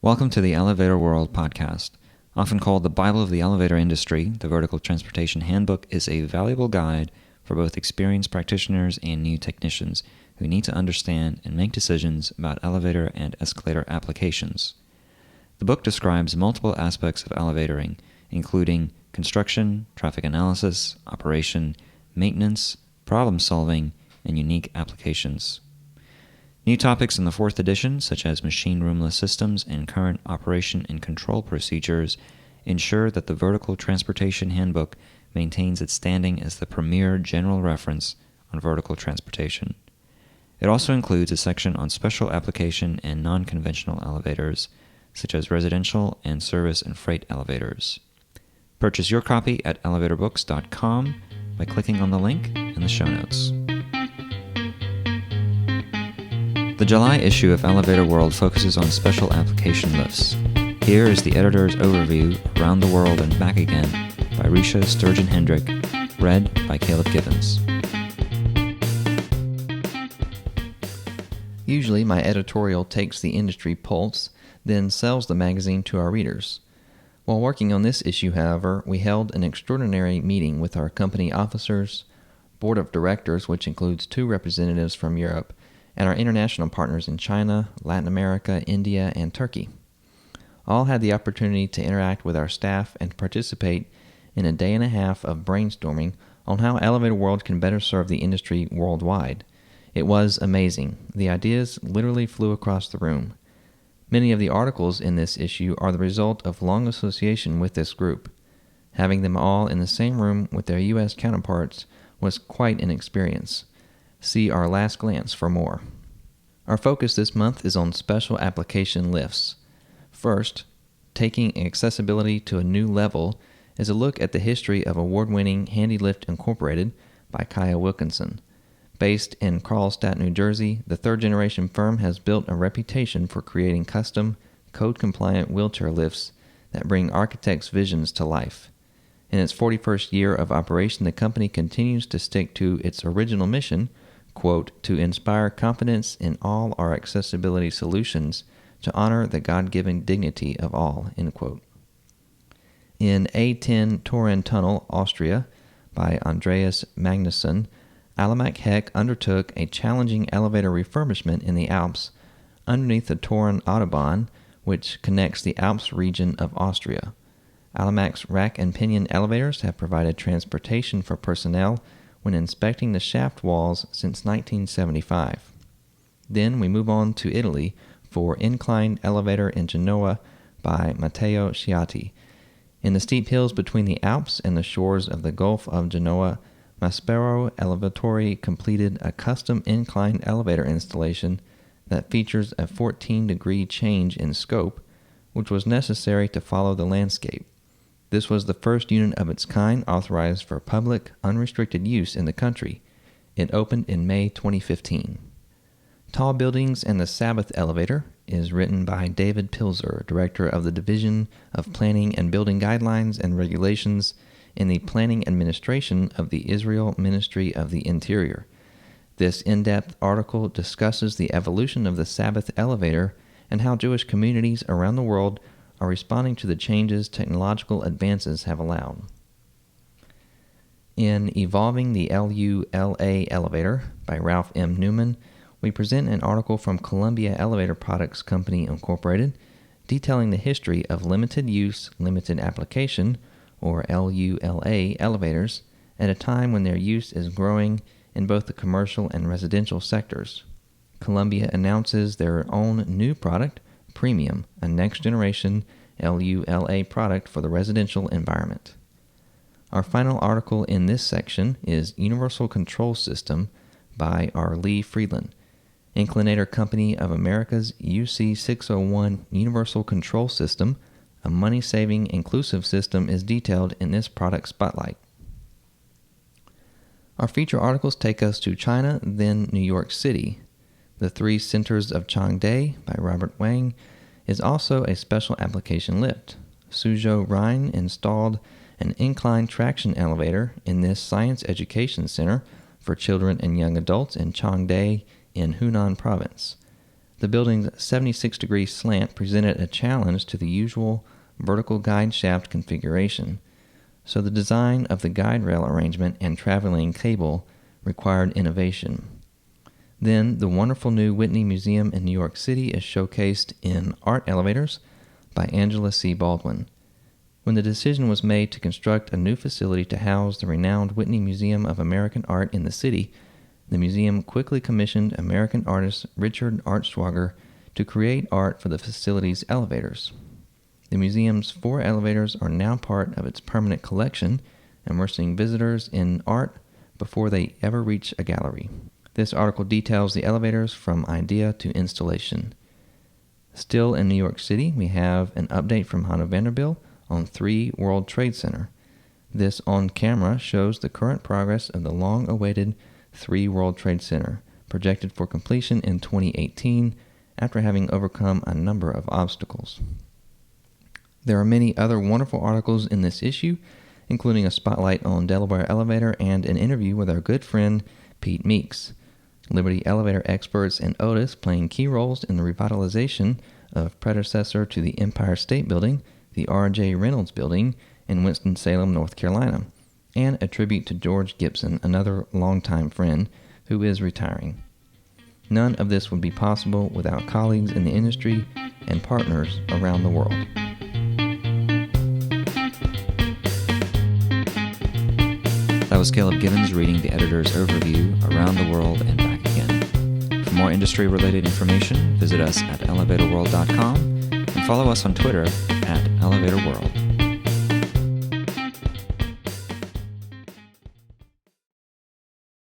Welcome to the Elevator World podcast. Often called the Bible of the elevator industry, the Vertical Transportation Handbook is a valuable guide for both experienced practitioners and new technicians who need to understand and make decisions about elevator and escalator applications. The book describes multiple aspects of elevatoring, including construction, traffic analysis, operation, maintenance, problem solving, and unique applications. New topics in the 4th edition, such as machine roomless systems and current operation and control procedures, ensure that the Vertical Transportation Handbook maintains its standing as the premier general reference on vertical transportation. It also includes a section on special application and non-conventional elevators, such as residential and service and freight elevators. Purchase your copy at elevatorbooks.com by clicking on the link in the show notes. The July issue of Elevator World focuses on special application lifts. Here is the editor's overview, Around the World and Back Again, by Risha Sturgeon-Hendrick, read by Caleb Gibbons. Usually my editorial takes the industry pulse, then sells the magazine to our readers. While working on this issue, however, we held an extraordinary meeting with our company officers, board of directors, which includes 2 representatives from Europe, and our international partners in China, Latin America, India, and Turkey. All had the opportunity to interact with our staff and participate in a day and a half of brainstorming on how Elevator World can better serve the industry worldwide. It was amazing. The ideas literally flew across the room. Many of the articles in this issue are the result of long association with this group. Having them all in the same room with their U.S. counterparts was quite an experience. See our last glance for more. Our focus this month is on special application lifts. First, taking accessibility to a new level is a look at the history of award-winning Handy Lift Incorporated by Kaya Wilkinson. Based in Carlstadt, New Jersey, the third-generation firm has built a reputation for creating custom, code-compliant wheelchair lifts that bring architects' visions to life. In its 41st year of operation, the company continues to stick to its original mission, quote, to inspire confidence in all our accessibility solutions to honor the God-given dignity of all, end quote. In A10 Torin Tunnel, Austria, by Andreas Magnusson, Alimak Heck undertook a challenging elevator refurbishment in the Alps underneath the Torin Autobahn, which connects the Alps region of Austria. Alimak's rack and pinion elevators have provided transportation for personnel when inspecting the shaft walls since 1975. Then we move on to Italy for Inclined Elevator in Genoa by Matteo Sciatti. In the steep hills between the Alps and the shores of the Gulf of Genoa, Maspero Elevatori completed a custom inclined elevator installation that features a 14-degree change in scope, which was necessary to follow the landscape. This was the first unit of its kind authorized for public, unrestricted use in the country. It opened in May 2015. Tall Buildings and the Sabbath Elevator is written by David Pilzer, Director of the Division of Planning and Building Guidelines and Regulations in the Planning Administration of the Israel Ministry of the Interior. This in-depth article discusses the evolution of the Sabbath elevator and how Jewish communities around the world are responding to the changes technological advances have allowed. In Evolving the LULA Elevator by Ralph M. Newman, we present an article from Columbia Elevator Products Company Incorporated detailing the history of limited use, limited application, or LULA elevators at a time when their use is growing in both the commercial and residential sectors. Columbia announces their own new product, Premium, a next-generation LULA product for the residential environment. Our final article in this section is Universal Control System by R. Lee Friedland. Inclinator Company of America's UC601 Universal Control System, a money-saving inclusive system, is detailed in this product spotlight. Our feature articles take us to China, then New York City. The Three Centers of Changde by Robert Wang is also a special application lift. Suzhou Rhine installed an inclined traction elevator in this science education center for children and young adults in Changde in Hunan province. The building's 76-degree slant presented a challenge to the usual vertical guide shaft configuration, so the design of the guide rail arrangement and traveling cable required innovation. Then, the wonderful new Whitney Museum in New York City is showcased in Art Elevators by Angela C. Baldwin. When the decision was made to construct a new facility to house the renowned Whitney Museum of American Art in the city, the museum quickly commissioned American artist Richard Artswager to create art for the facility's elevators. The museum's 4 elevators are now part of its permanent collection, immersing visitors in art before they ever reach a gallery. This article details the elevators from idea to installation. Still in New York City, we have an update from Hanno Vanderbilt on 3 World Trade Center. This on camera shows the current progress of the long-awaited 3 World Trade Center, projected for completion in 2018 after having overcome a number of obstacles. There are many other wonderful articles in this issue, including a spotlight on Delaware Elevator and an interview with our good friend Pete Meeks. Liberty Elevator experts and Otis playing key roles in the revitalization of predecessor to the Empire State Building, the R.J. Reynolds Building in Winston-Salem, North Carolina, and a tribute to George Gibson, another longtime friend who is retiring. None of this would be possible without colleagues in the industry and partners around the world. That was Caleb Givens reading the editor's overview, Around the World and Back Again. For more industry-related information, visit us at elevatorworld.com and follow us on Twitter at elevatorworld.